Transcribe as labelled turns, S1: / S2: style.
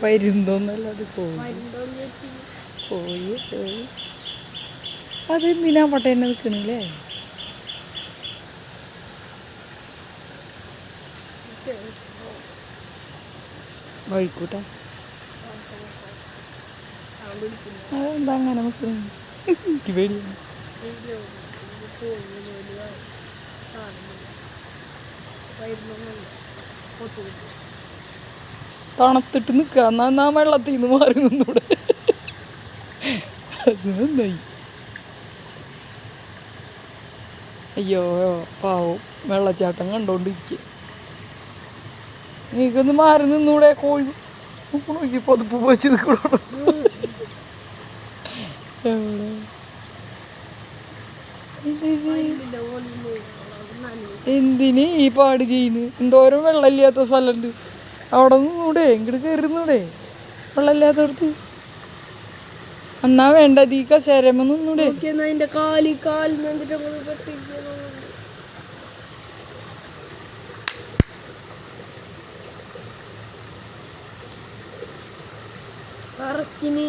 S1: വരുന്നൊന്നല്ല അത് പോയി പോയി പോയി അതെന്തിനാ പട്ട എന്നെ നിൽക്കണില്ലേ വഴിക്കൂട്ടാ അതെന്താ അങ്ങനെ നിൽക്കണ എനിക്ക് പേടിയാണ് തണുത്തിട്ട് നിൽക്കുക എന്നാ വെള്ളത്തിൽ നിന്ന് മാറി നിന്നൂടെ അത് നന്നായി അയ്യോ പാവം വെള്ളച്ചാട്ടം കണ്ടോണ്ടിരിക്കുക നീക്കൊന്ന് മാറി നിന്നൂടെ കോഴി നോക്കി പൊതുപ്പ് വെച്ച് നിൽക്കണോ എന്തിന് ഈ പാട് ചെയ്യുന്നു എന്തോരം വെള്ളമില്ലാത്ത സ്ഥലമുണ്ട് അവിടെ നിന്നൂടെ ഇങ്ങോട്ട് കയറുന്നൂടെ വെള്ളമില്ലാത്തടത്ത് എന്നാ വേണ്ടത് ഈ കസേരമ്മ നിന്നൂടെ
S2: കറക്കിന്